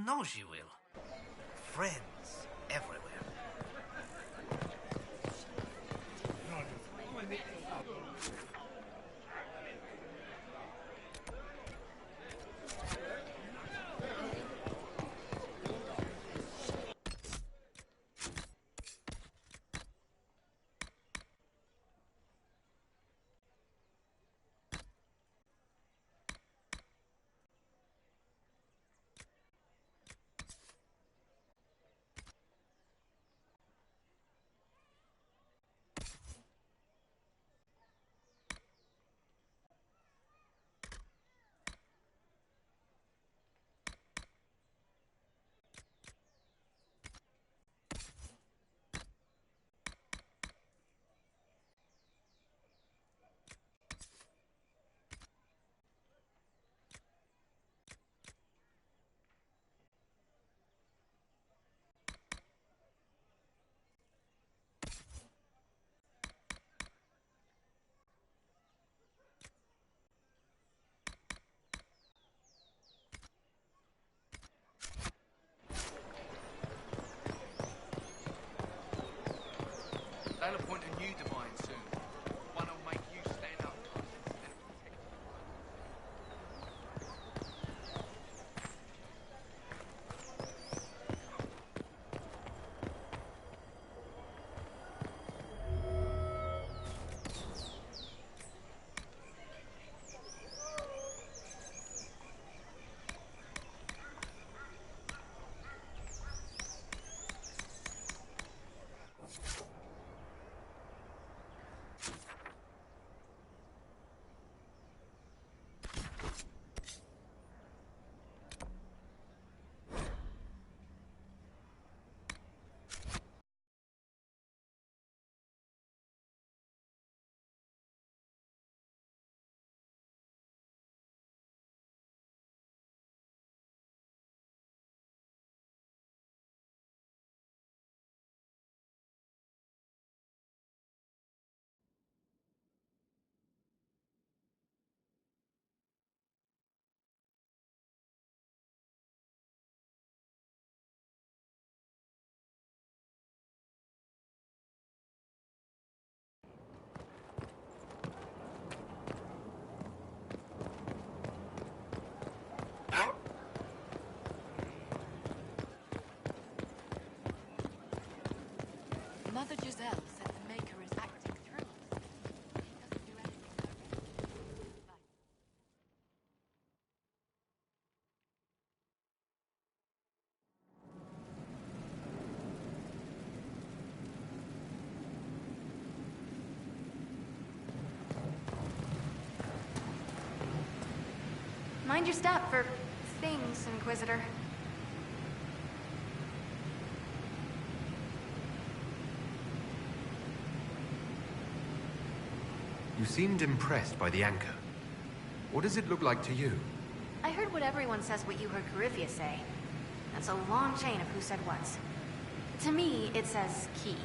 know she will. Friends everywhere. They'll appoint a new divine soon. One will make you stand up to us instead of protect. Mother Giselle said the Maker is acting through us. He doesn't do anything directly. Mind your step for things, Inquisitor. You seemed impressed by the anchor. What does it look like to you? I heard what everyone says what you heard Coryphia say. That's a long chain of who said what. To me, it says key.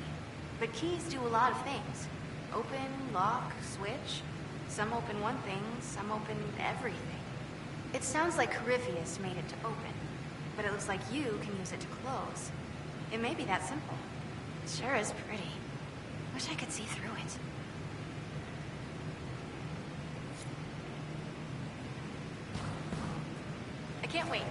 But keys do a lot of things. Open, lock, switch. Some open one thing, some open everything. It sounds like Coryphius made it to open, but it looks like you can use it to close. It may be that simple. It sure is pretty. Wish I could see through it. I can't wait.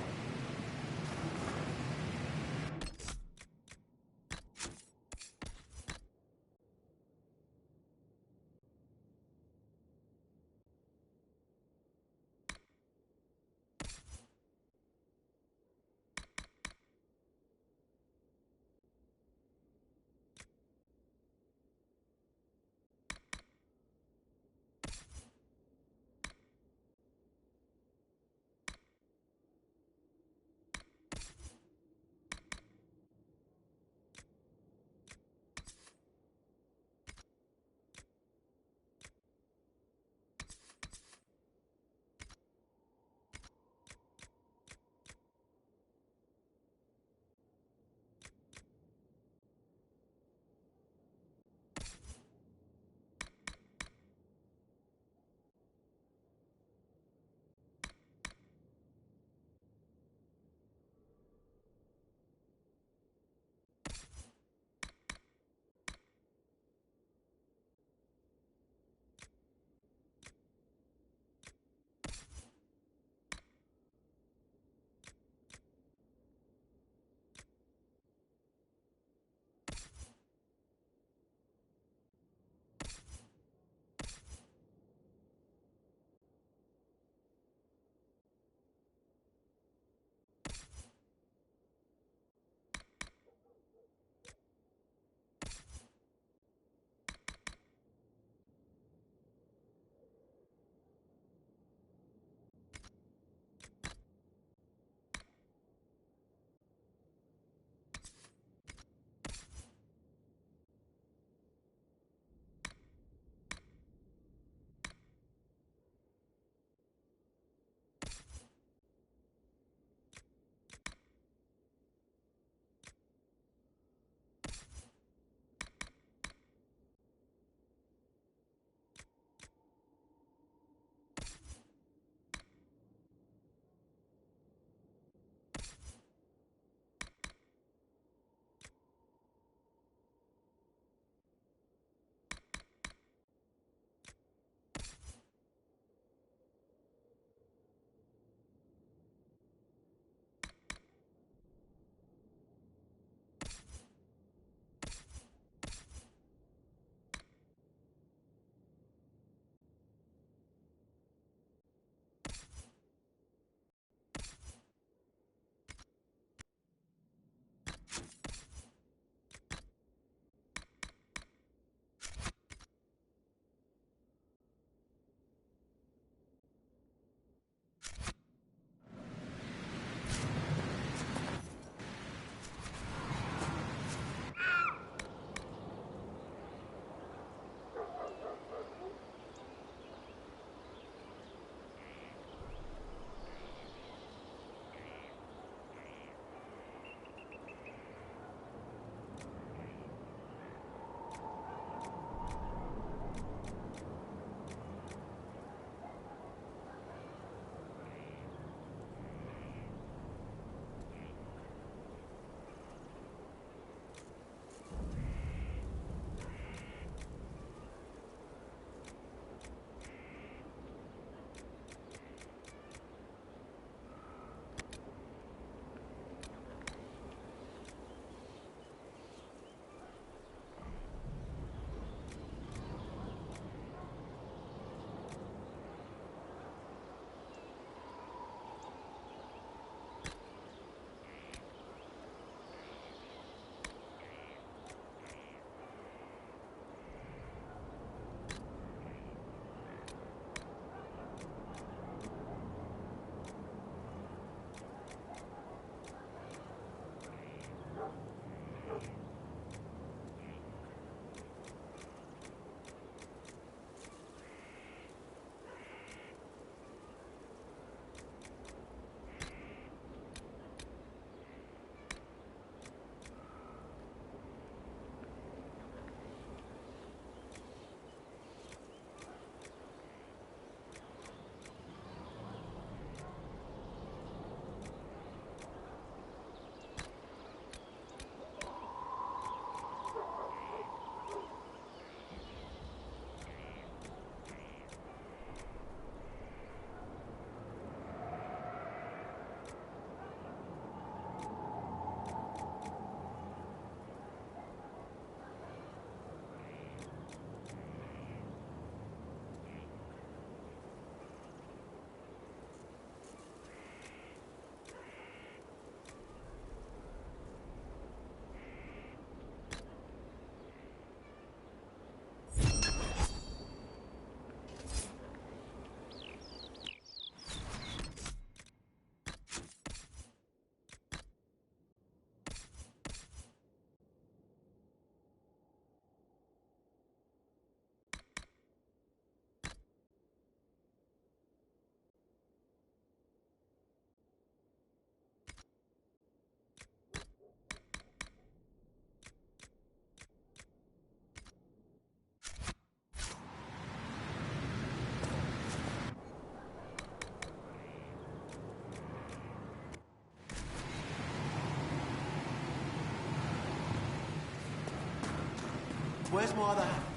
where's my other hand?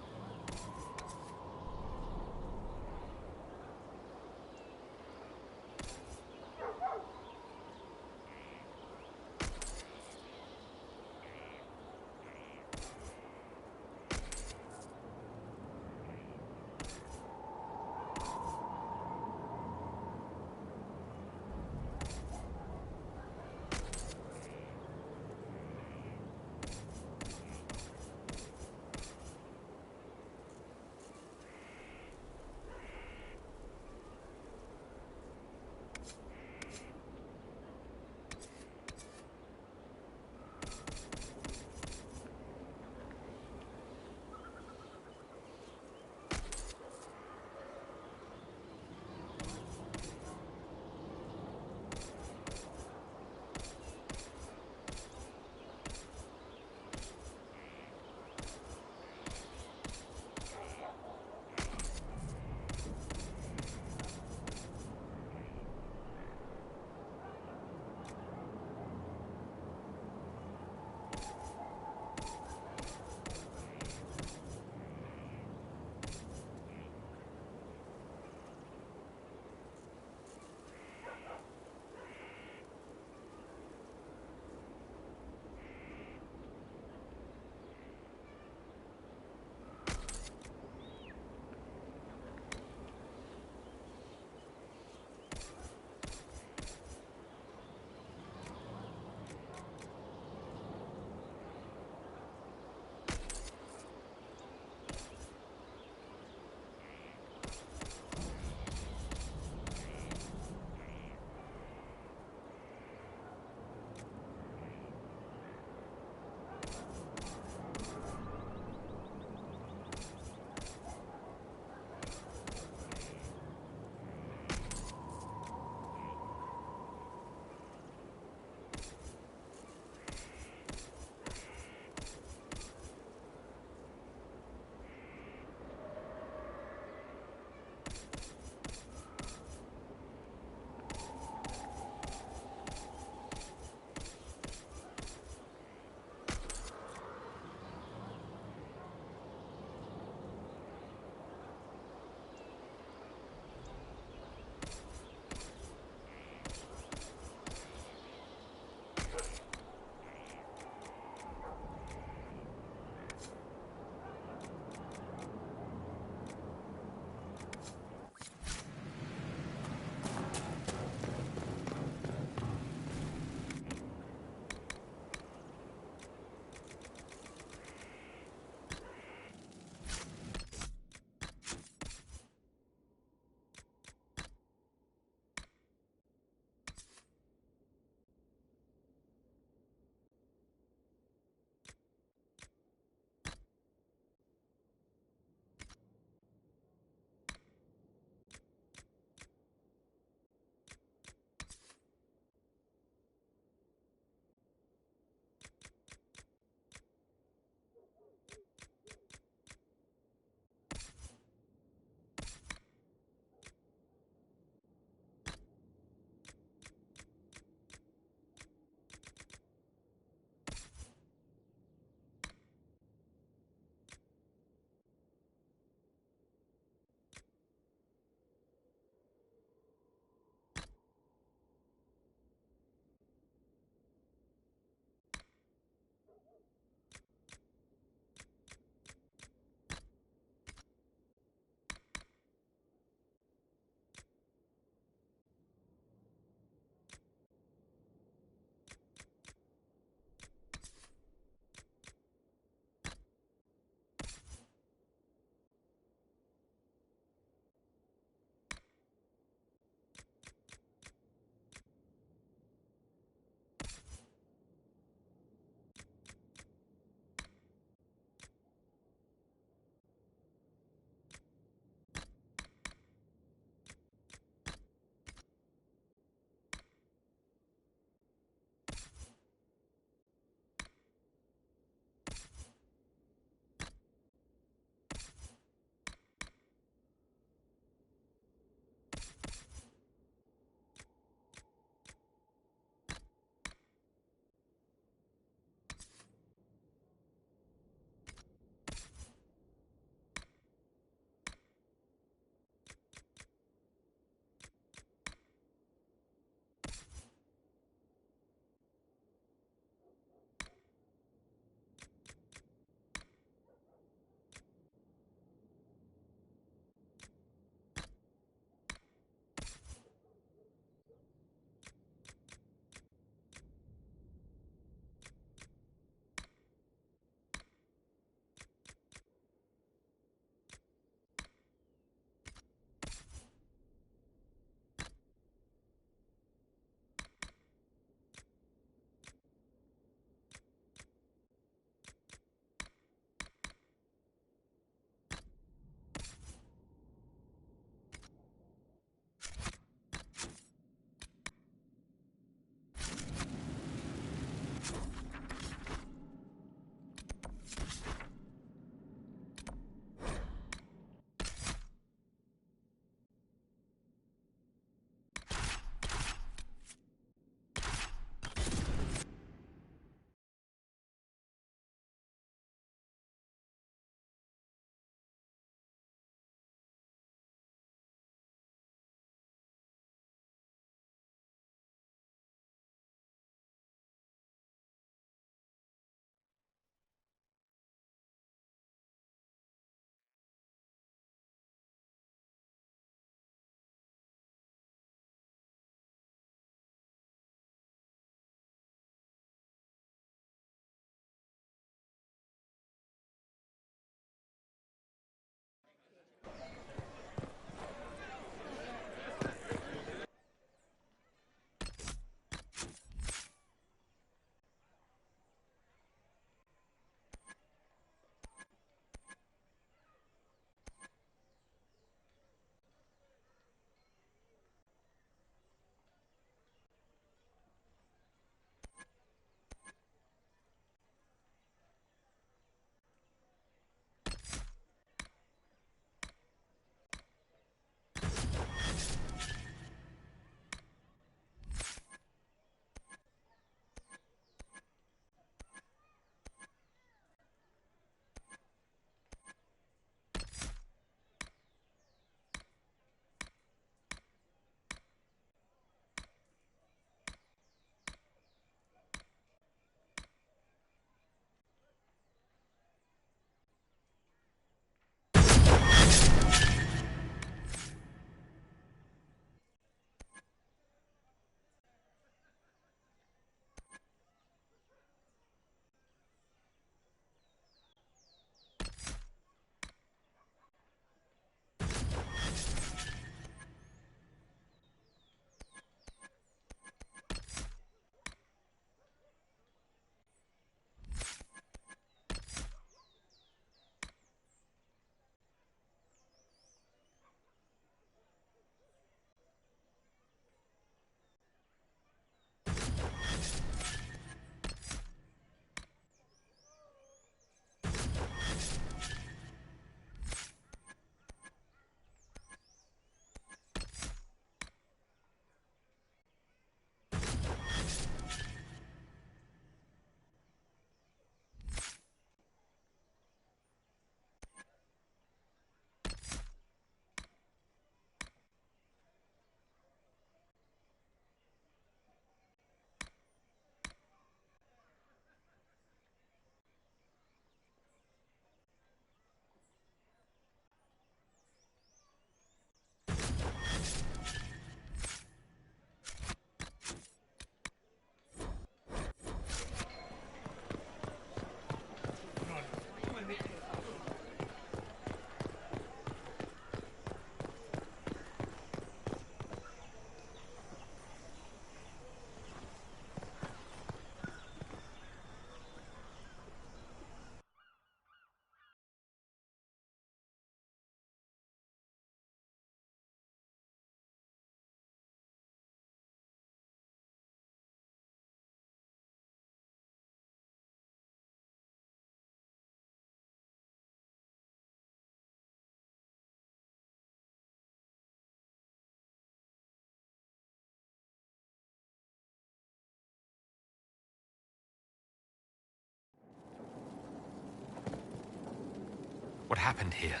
What happened here?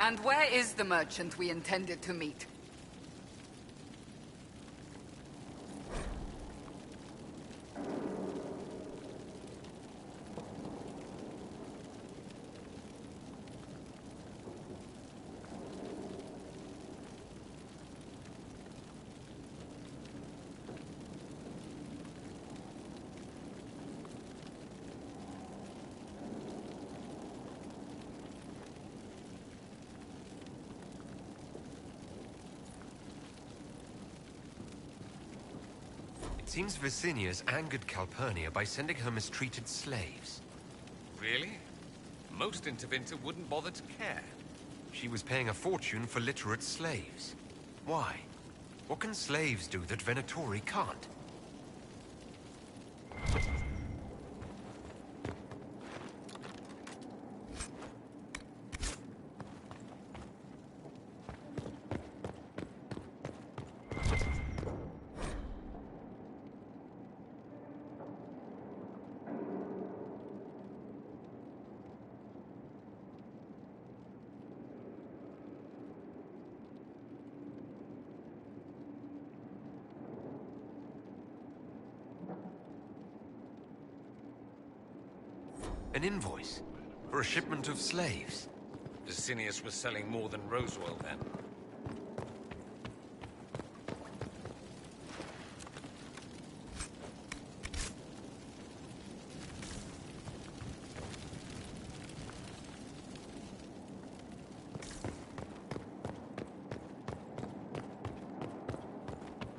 And where is the merchant we intended to meet? It seems Vicinius angered Calpurnia by sending her mistreated slaves. Really? Most Intervinter wouldn't bother to care. She was paying a fortune for literate slaves. Why? What can slaves do that Venatori can't? An invoice for a shipment of slaves. Vicinius was selling more than rose oil then.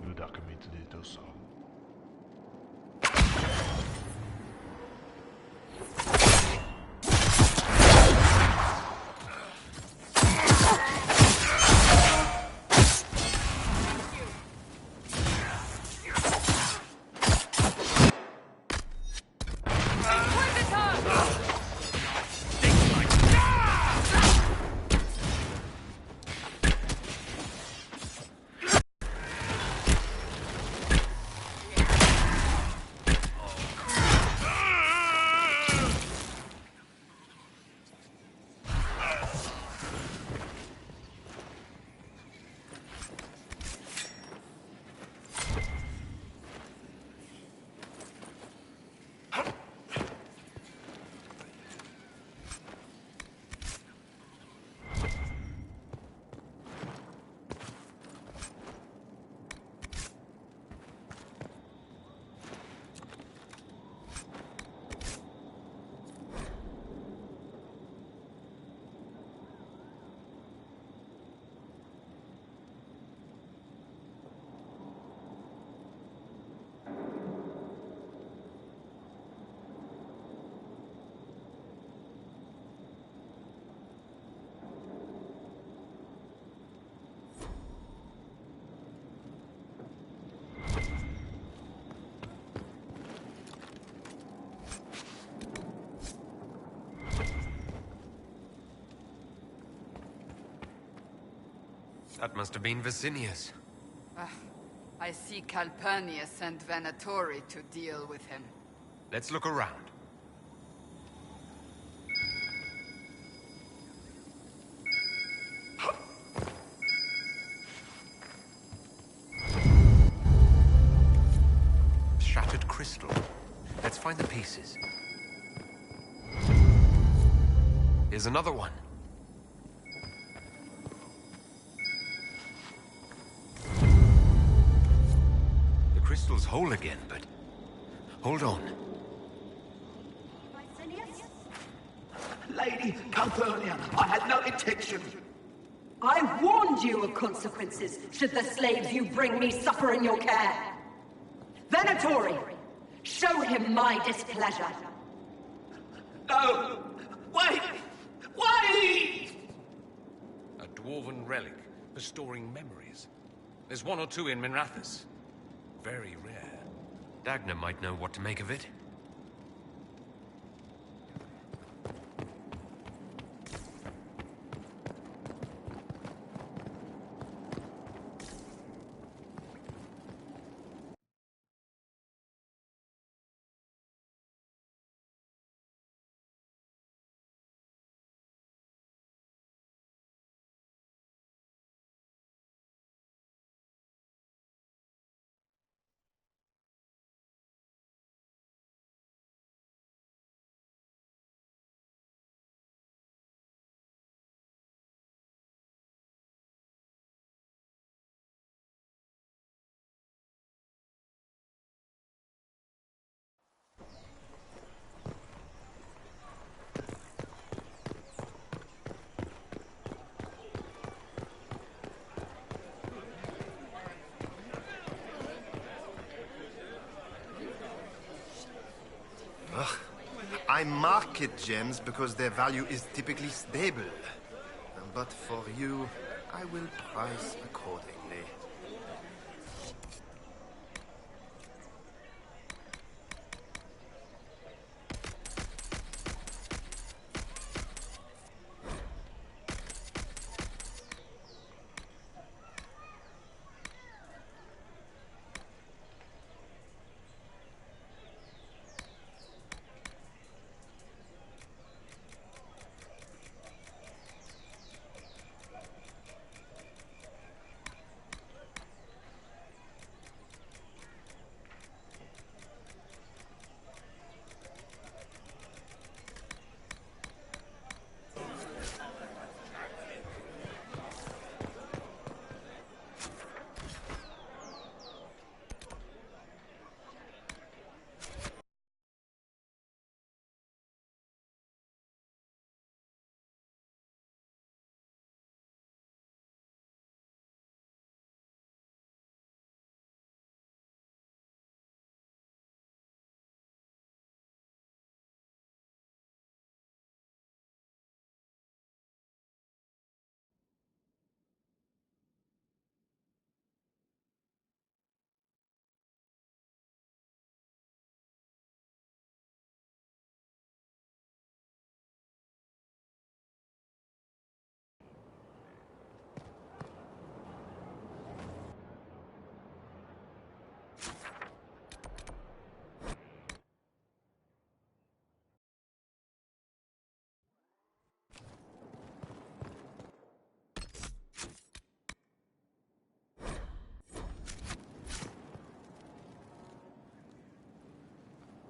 Nu är det dags inte dit och så. That must have been Vicinius. I see Calpurnia sent Venatori to deal with him. Let's look around. Shattered crystal. Let's find the pieces. Here's another one. The crystal's whole again, but... Hold on. Lady Calpurnia, I had no intention. I warned you of consequences should the slaves you bring me suffer in your care. Venatori, show him my displeasure. No! Wait! Wait! A dwarven relic for storing memories. There's one or two in Minrathous. Very rare. Dagna might know what to make of it. Ugh. I market gems because their value is typically stable. But for you, I will price accordingly.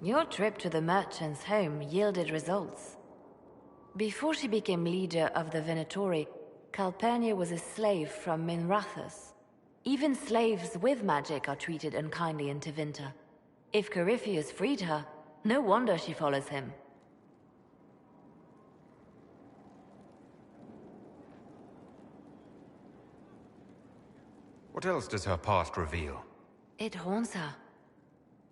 Your trip to the merchant's home yielded results. Before she became leader of the Venatori, Calpurnia was a slave from Minrathous. Even slaves with magic are treated unkindly in Tevinter. If Corypheus freed her, no wonder she follows him. What else does her past reveal? It haunts her.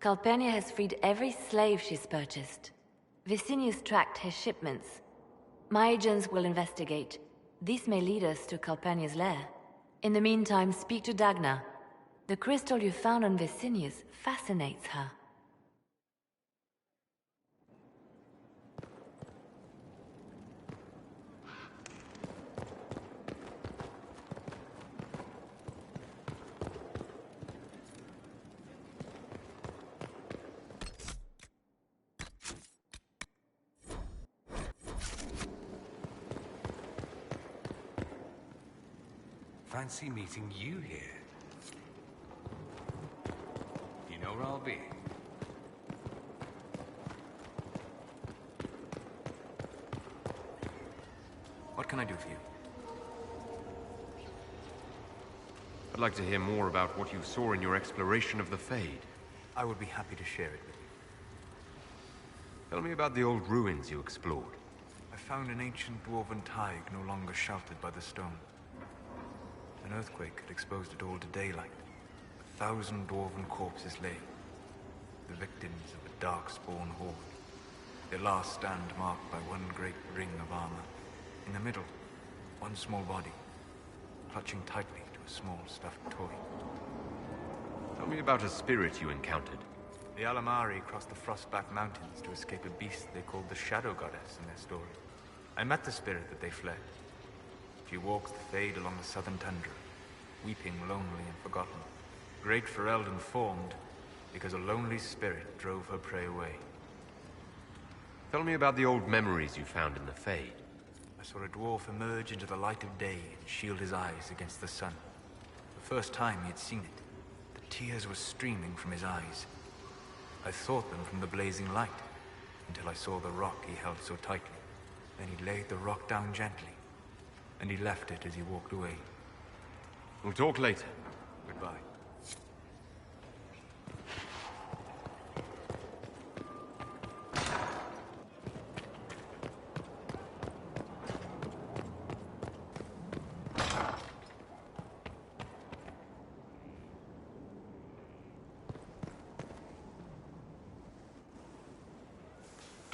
Calpurnia has freed every slave she's purchased. Vicinius tracked his shipments. My agents will investigate. This may lead us to Calpurnia's lair. In the meantime, speak to Dagna. The crystal you found on Vicinius fascinates her. Fancy meeting you here. You know where I'll be. What can I do for you? I'd like to hear more about what you saw in your exploration of the Fade. I would be happy to share it with you. Tell me about the old ruins you explored. I found an ancient dwarven thaig no longer sheltered by the stone. An earthquake had exposed it all to daylight. 1,000 dwarven corpses lay, the victims of a dark-spawn horde. Their last stand marked by one great ring of armor. In the middle, one small body, clutching tightly to a small stuffed toy. Tell me about a spirit you encountered. The Alamari crossed the Frostback Mountains to escape a beast they called the Shadow Goddess in their story. I met the spirit that they fled. She walks the Fade along the southern tundra, weeping lonely and forgotten. Great Ferelden formed because a lonely spirit drove her prey away. Tell me about the old memories you found in the Fade. I saw a dwarf emerge into the light of day and shield his eyes against the sun. The first time he had seen it, the tears were streaming from his eyes. I thought them from the blazing light, until I saw the rock he held so tightly. Then he laid the rock down gently, and he left it as he walked away. We'll talk later. Goodbye.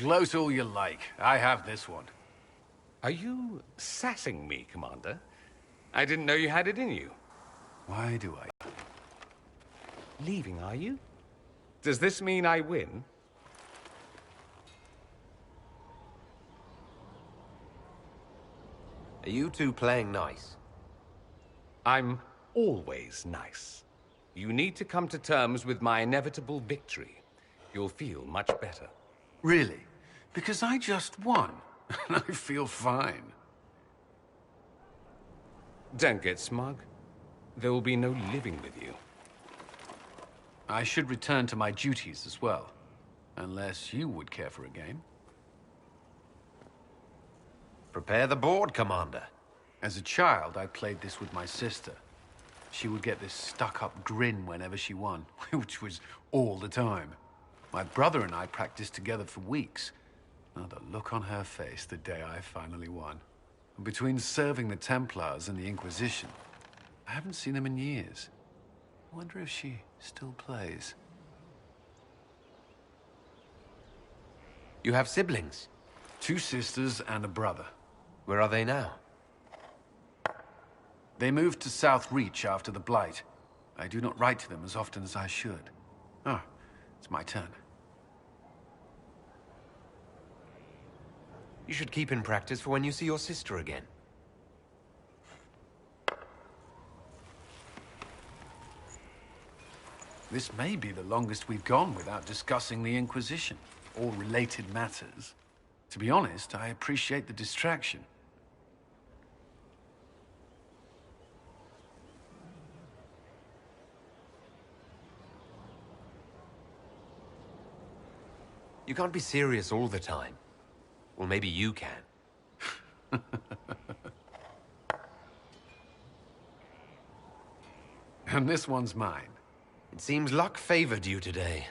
Gloat all you like. I have this one. Are you sassing me, Commander? I didn't know you had it in you. Why do I? Leaving, are you? Does this mean I win? Are you two playing nice? I'm always nice. You need to come to terms with my inevitable victory. You'll feel much better. Really? Because I just won. And I feel fine. Don't get smug. There will be no living with you. I should return to my duties as well. Unless you would care for a game. Prepare the board, Commander. As a child, I played this with my sister. She would get this stuck-up grin whenever she won, which was all the time. My brother and I practiced together for weeks. Oh, the look on her face the day I finally won. Between serving the Templars and the Inquisition, I haven't seen them in years. I wonder if she still plays. You have siblings? 2 sisters and a brother. Where are they now? They moved to South Reach after the Blight. I do not write to them as often as I should. Oh, it's my turn. You should keep in practice for when you see your sister again. This may be the longest we've gone without discussing the Inquisition, or related matters. To be honest, I appreciate the distraction. You can't be serious all the time. Well, maybe you can. And this one's mine. It seems luck favored you today.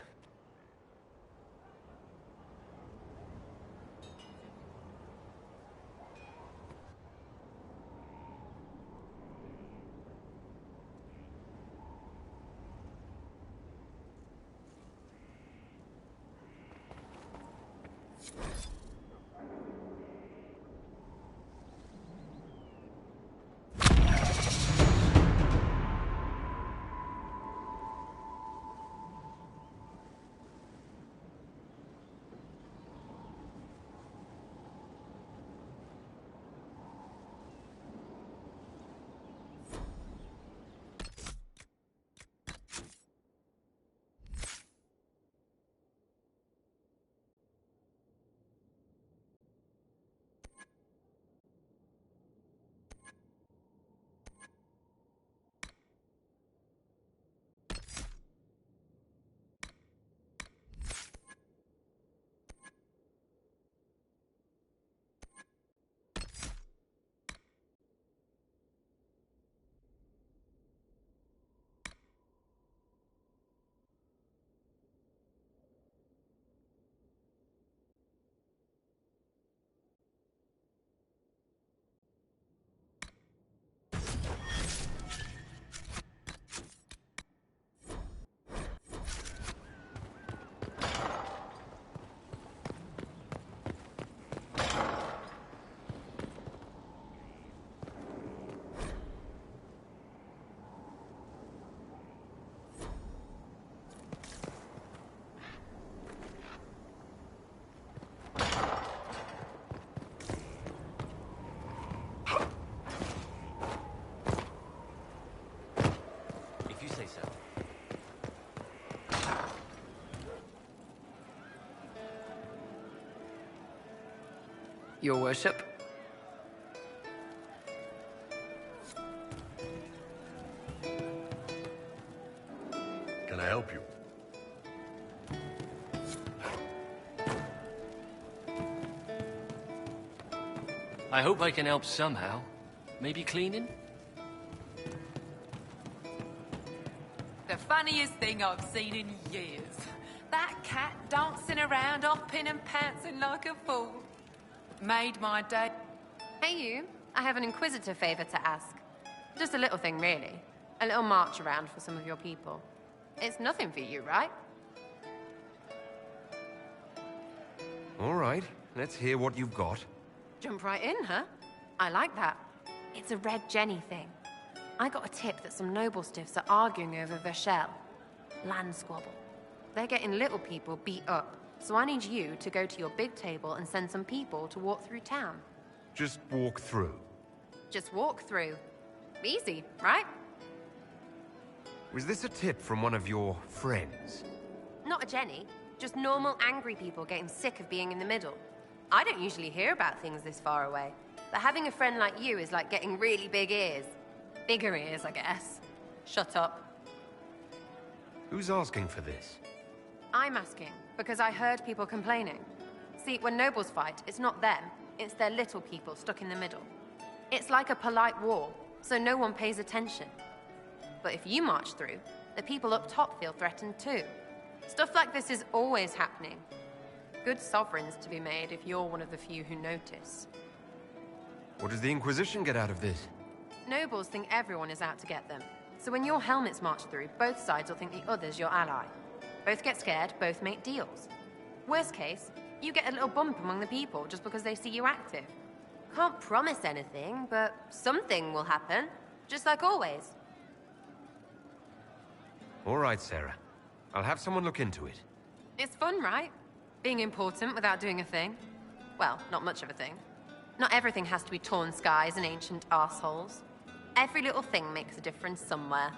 Your worship. Can I help you? I hope I can help somehow. Maybe cleaning? The funniest thing I've seen in years. That cat dancing around, hopping and pouncing like a fool. Made my day. Hey you, I have an inquisitor favor to ask. Just a little thing, really. A little march around for some of your people. It's nothing for you, right? All right, let's hear what you've got. Jump right in, huh? I like that. It's a Red Jenny thing. I got a tip that some noble stiffs are arguing over Vachel. Land squabble. They're getting little people beat up, so I need you to go to your big table and send some people to walk through town. Just walk through. Just walk through. Easy, right? Was this a tip from one of your friends? Not a Jenny. Just normal angry people getting sick of being in the middle. I don't usually hear about things this far away, but having a friend like you is like getting really big ears. Bigger ears, I guess. Shut up. Who's asking for this? I'm asking, because I heard people complaining. See, when nobles fight, it's not them, it's their little people stuck in the middle. It's like a polite war, so no one pays attention. But if you march through, the people up top feel threatened too. Stuff like this is always happening. Good sovereigns to be made if you're one of the few who notice. What does the Inquisition get out of this? Nobles think everyone is out to get them. So when your helmets march through, both sides will think the other's your ally. Both get scared, both make deals. Worst case, you get a little bump among the people just because they see you active. Can't promise anything, but something will happen. Just like always. All right, Sarah. I'll have someone look into it. It's fun, right? Being important without doing a thing. Well, not much of a thing. Not everything has to be torn skies and ancient arseholes. Every little thing makes a difference somewhere.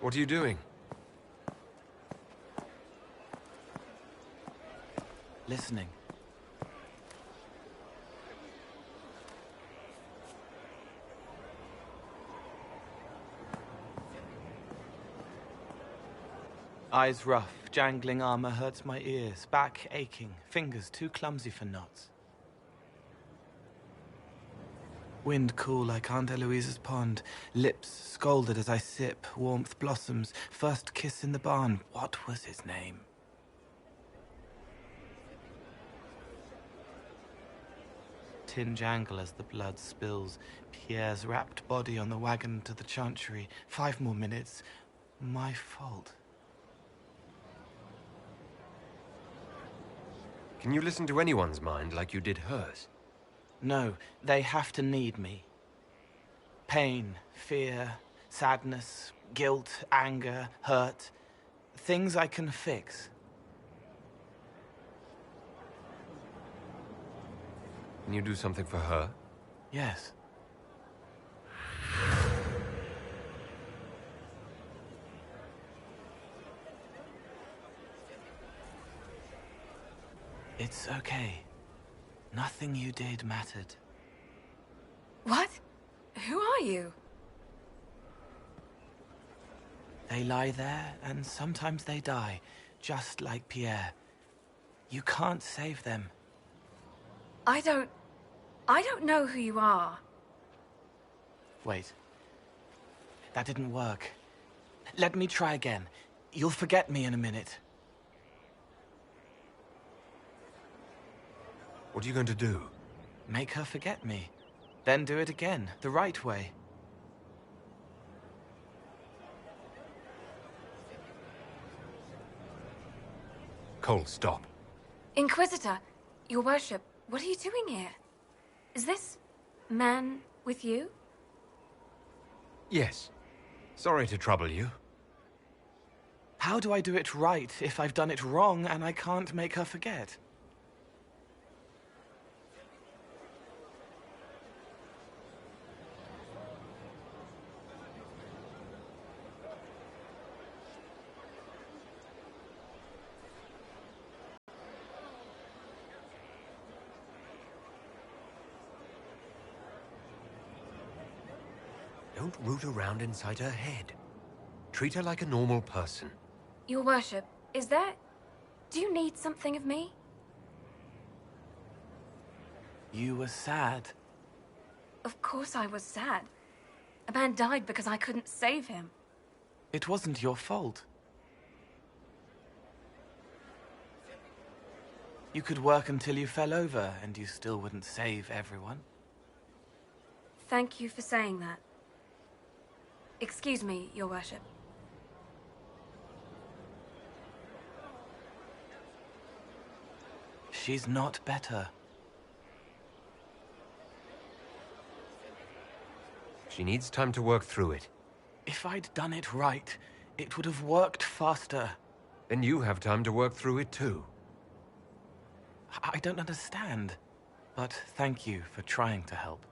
What are you doing? Listening. Eyes rough, jangling armor hurts my ears, back aching, fingers too clumsy for knots. Wind cool like Aunt Eloise's pond, lips scalded as I sip, warmth blossoms, first kiss in the barn. What was his name? Tin jangle as the blood spills, Pierre's wrapped body on the wagon to the chantry. 5 more minutes. My fault. Can you listen to anyone's mind like you did hers? No, they have to need me. Pain, fear, sadness, guilt, anger, hurt. Things I can fix. Can you do something for her? Yes. It's okay. Nothing you did mattered. What? Who are you? They lie there, and sometimes they die, just like Pierre. You can't save them. I don't know who you are. Wait. That didn't work. Let me try again. You'll forget me in a minute. What are you going to do? Make her forget me. Then do it again, the right way. Cole, stop. Inquisitor, Your worship, what are you doing here? Is this man with you? Yes. Sorry to trouble you. How do I do it right if I've done it wrong and I can't make her forget? Don't root around inside her head. Treat her like a normal person. Your worship, is there... Do you need something of me? You were sad. Of course I was sad. A man died because I couldn't save him. It wasn't your fault. You could work until you fell over, and you still wouldn't save everyone. Thank you for saying that. Excuse me, your worship. She's not better. She needs time to work through it. If I'd done it right, it would have worked faster. Then you have time to work through it too. I don't understand, but thank you for trying to help.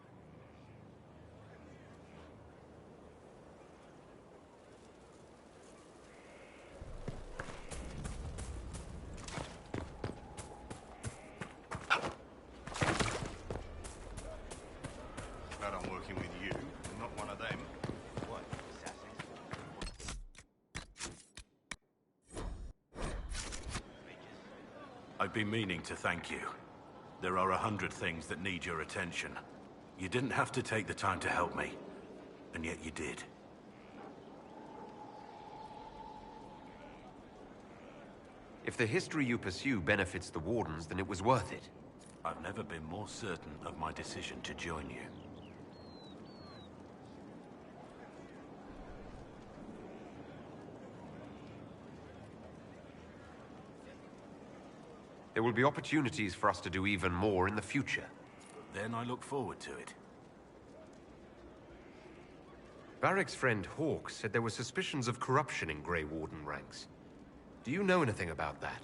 Glad I'm working with you, not one of them. What? I've been meaning to thank you. There are 100 things that need your attention. You didn't have to take the time to help me, and yet you did. If the history you pursue benefits the Wardens, then it was worth it. I've never been more certain of my decision to join you. There will be opportunities for us to do even more in the future. Then I look forward to it. Varric's friend Hawke said there were suspicions of corruption in Grey Warden ranks. Do you know anything about that?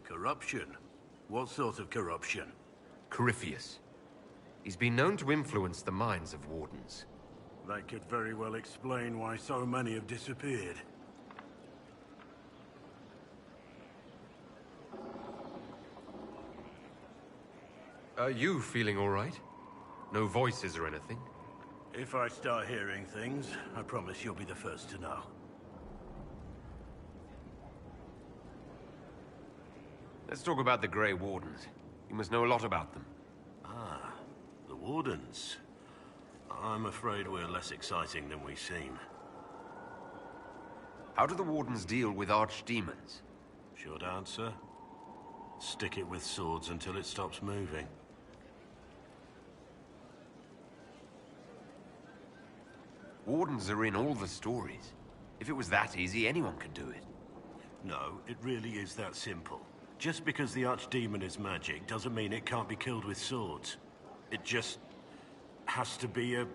Corruption? What sort of corruption? Corypheus. He's been known to influence the minds of Wardens. That could very well explain why so many have disappeared. Are you feeling all right? No voices or anything? If I start hearing things, I promise you'll be the first to know. Let's talk about the Grey Wardens. You must know a lot about them. Ah, the Wardens. I'm afraid we're less exciting than we seem. How do the Wardens deal with archdemons? Short answer. Stick it with swords until it stops moving. Wardens are in all the stories. If it was that easy, anyone could do it. No, it really is that simple. Just because the archdemon is magic doesn't mean it can't be killed with swords. It just has to be a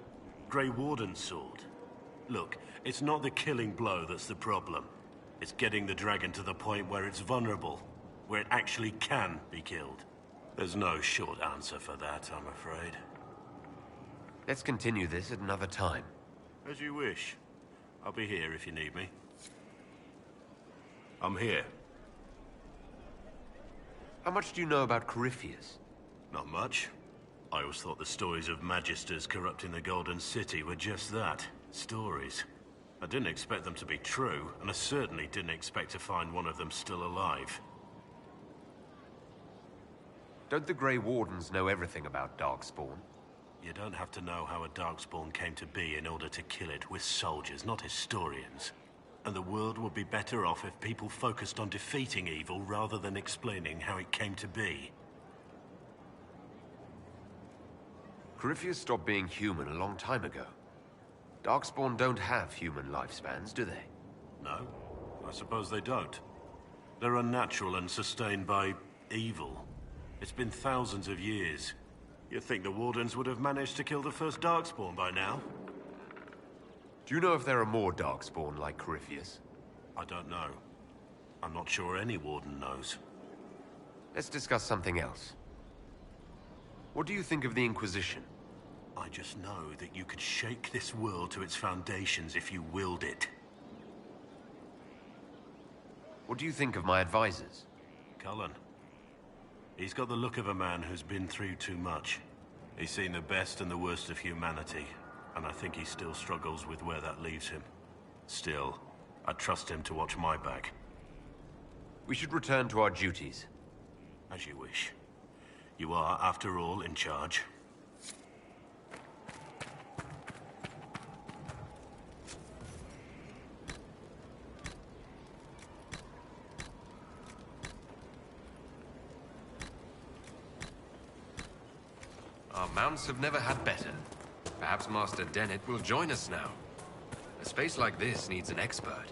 Grey Warden sword. Look, it's not the killing blow that's the problem. It's getting the dragon to the point where it's vulnerable, where it actually can be killed. There's no short answer for that, I'm afraid. Let's continue this at another time. As you wish. I'll be here if you need me. I'm here. How much do you know about Corypheus? Not much. I always thought the stories of Magisters corrupting the Golden City were just that, stories. I didn't expect them to be true, and I certainly didn't expect to find one of them still alive. Don't the Grey Wardens know everything about Darkspawn? You don't have to know how a Darkspawn came to be in order to kill it. We're soldiers, not historians. And the world would be better off if people focused on defeating evil rather than explaining how it came to be. Corypheus stopped being human a long time ago. Darkspawn don't have human lifespans, do they? No, I suppose they don't. They're unnatural and sustained by evil. It's been thousands of years. You'd think the Wardens would have managed to kill the first Darkspawn by now. Do you know if there are more Darkspawn like Corypheus? I don't know. I'm not sure any Warden knows. Let's discuss something else. What do you think of the Inquisition? I just know that you could shake this world to its foundations if you willed it. What do you think of my advisors? Cullen. He's got the look of a man who's been through too much. He's seen the best and the worst of humanity, and I think he still struggles with where that leaves him. Still, I trust him to watch my back. We should return to our duties. As you wish. You are, after all, in charge. Our mounts have never had better. Perhaps Master Dennett will join us now. A space like this needs an expert.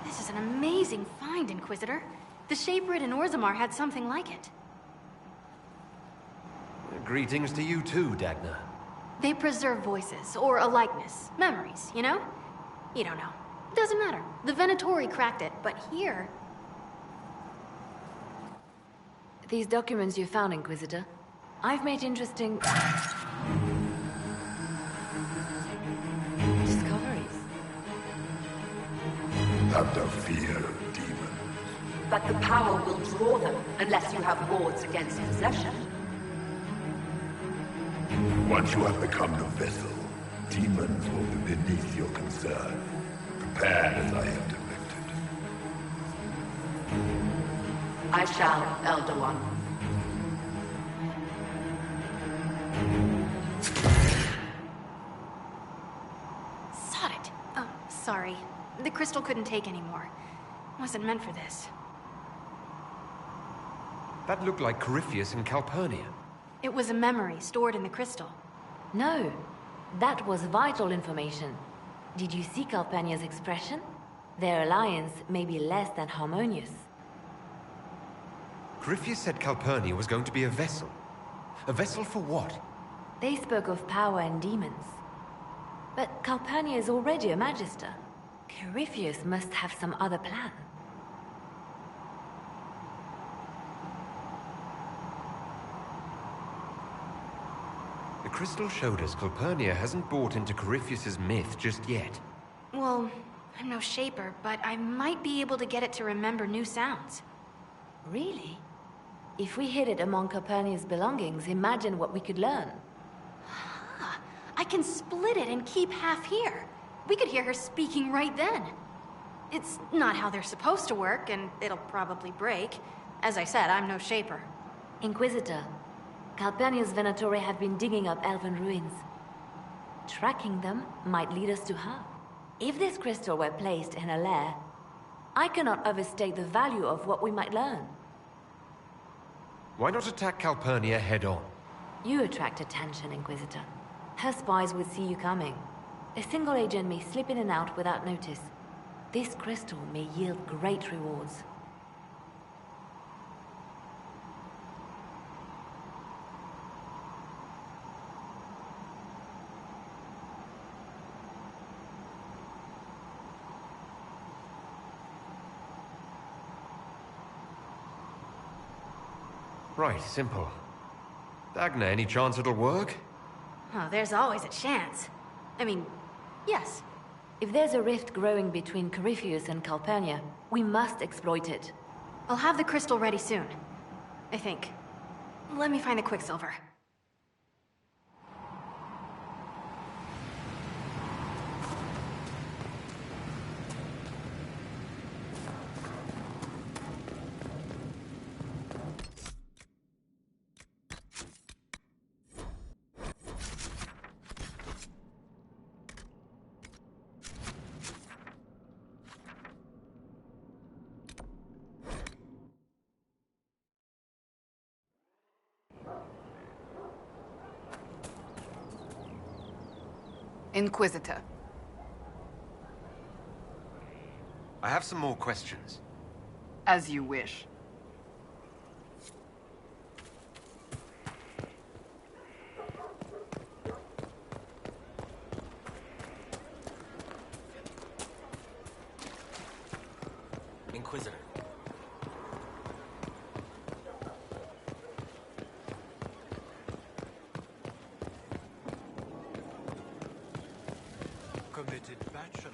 This is an amazing find, Inquisitor. The Shaperid in Orzammar had something like it. Greetings to you too, Dagna. They preserve voices, or a likeness, memories, you know? You don't know. Doesn't matter. The Venatori cracked it, but here... These documents you found, Inquisitor, I've made interesting... discoveries. Have no fear of demons. But the power will draw them unless you have wards against possession. Once you have become the vessel, demons will be beneath your concern. Prepared as I have directed. I shall, Elder One. Sod it. Oh, sorry. The crystal couldn't take anymore. Wasn't meant for this. That looked like Corypheus and Calpurnia. It was a memory stored in the crystal. No, that was vital information. Did you see Calpurnia's expression? Their alliance may be less than harmonious. Corypheus said Calpurnia was going to be a vessel. A vessel for what? They spoke of power and demons. But Calpurnia is already a magister. Corypheus must have some other plan. The crystal showed us Calpurnia hasn't bought into Corypheus's myth just yet. Well, I'm no shaper, but I might be able to get it to remember new sounds. Really? If we hid it among Calpurnia's belongings, imagine what we could learn. I can split it and keep half here. We could hear her speaking right then. It's not how they're supposed to work, and it'll probably break. As I said, I'm no shaper. Inquisitor, Calpurnia's Venatori have been digging up elven ruins. Tracking them might lead us to her. If this crystal were placed in a lair, I cannot overstate the value of what we might learn. Why not attack Calpurnia head-on? You attract attention, Inquisitor. Her spies would see you coming. A single agent may slip in and out without notice. This crystal may yield great rewards. Right, simple. Dagna, any chance it'll work? Oh, there's always a chance. I mean, yes. If there's a rift growing between Corypheus and Calpurnia, we must exploit it. I'll have the crystal ready soon. I think. Let me find the Quicksilver. Inquisitor. I have some more questions. As you wish. Inquisitor. Committed bachelor,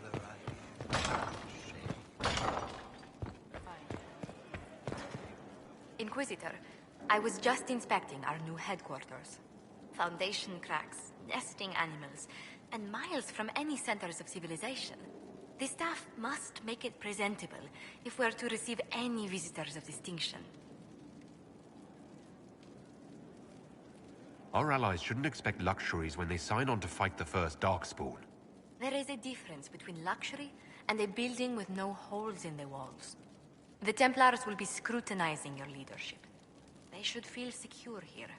Inquisitor, I was just inspecting our new headquarters. Foundation cracks, nesting animals, and miles from any centers of civilization. The staff must make it presentable if we're to receive any visitors of distinction. Our allies shouldn't expect luxuries when they sign on to fight the first Darkspawn. There is a difference between luxury and a building with no holes in the walls. The Templars will be scrutinizing your leadership. They should feel secure here.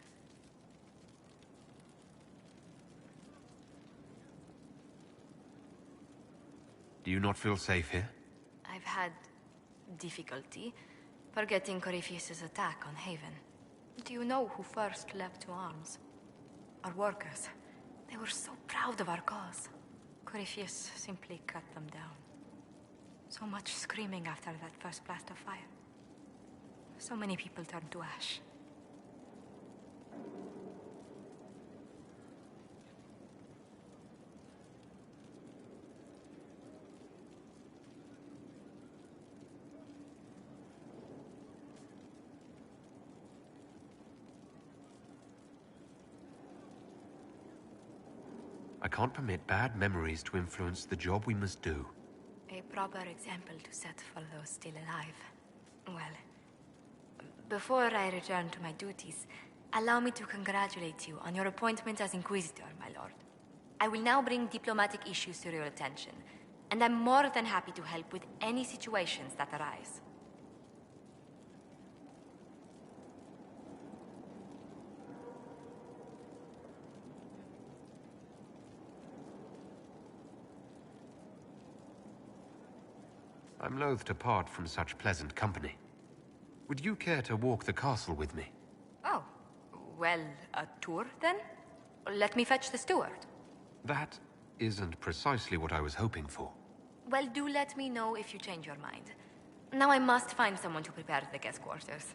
Do you not feel safe here? I've had difficulty forgetting Corypheus' attack on Haven. Do you know who first leapt to arms? Our workers. They were so proud of our cause. Corypheus simply cut them down. So much screaming after that first blast of fire. So many people turned to ash. I can't permit bad memories to influence the job we must do. A proper example to set for those still alive. Well, before I return to my duties, allow me to congratulate you on your appointment as Inquisitor, my lord. I will now bring diplomatic issues to your attention, and I'm more than happy to help with any situations that arise. I'm loath to part from such pleasant company. Would you care to walk the castle with me? Oh, well, a tour then? Let me fetch the steward. That isn't precisely what I was hoping for. Well, do let me know if you change your mind. Now I must find someone to prepare the guest quarters.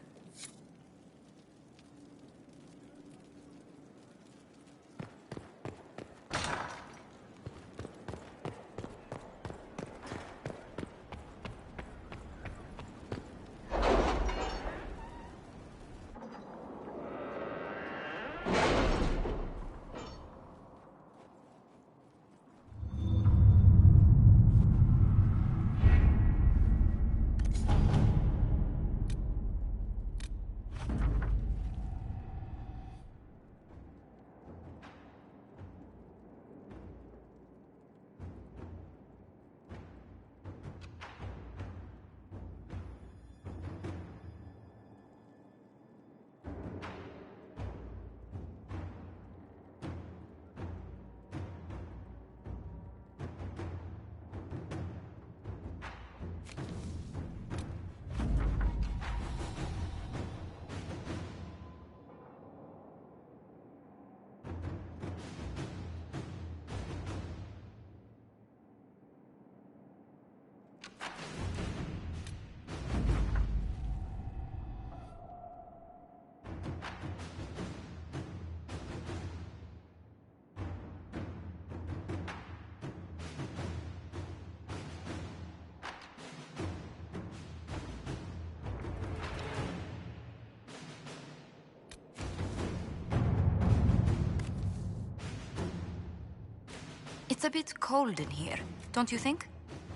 It's a bit cold in here, don't you think?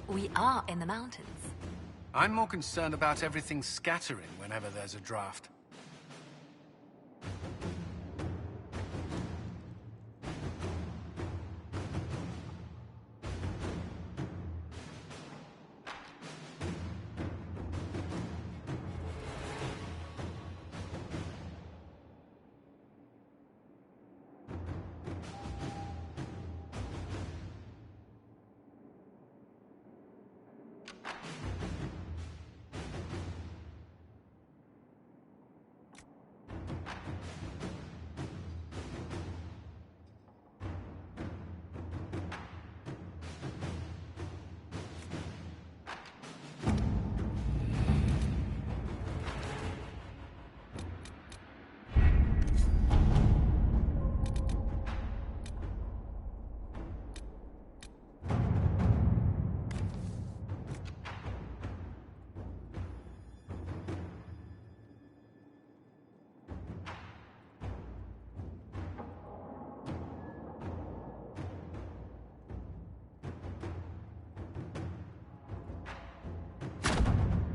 We are in the mountains. I'm more concerned about everything scattering whenever there's a draft.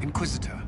Inquisitor.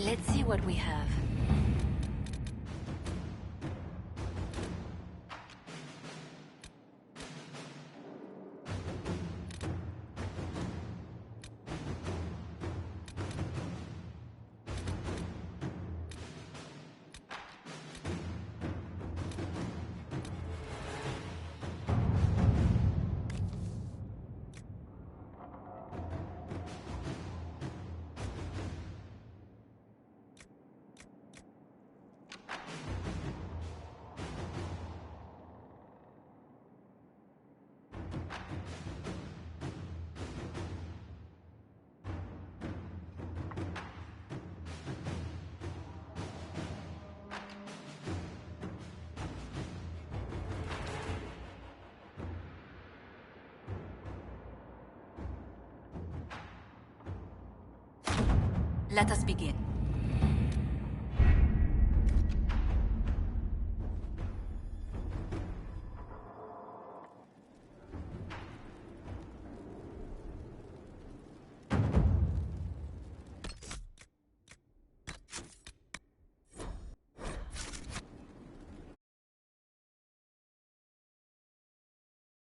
Let's see what we have. Let us begin.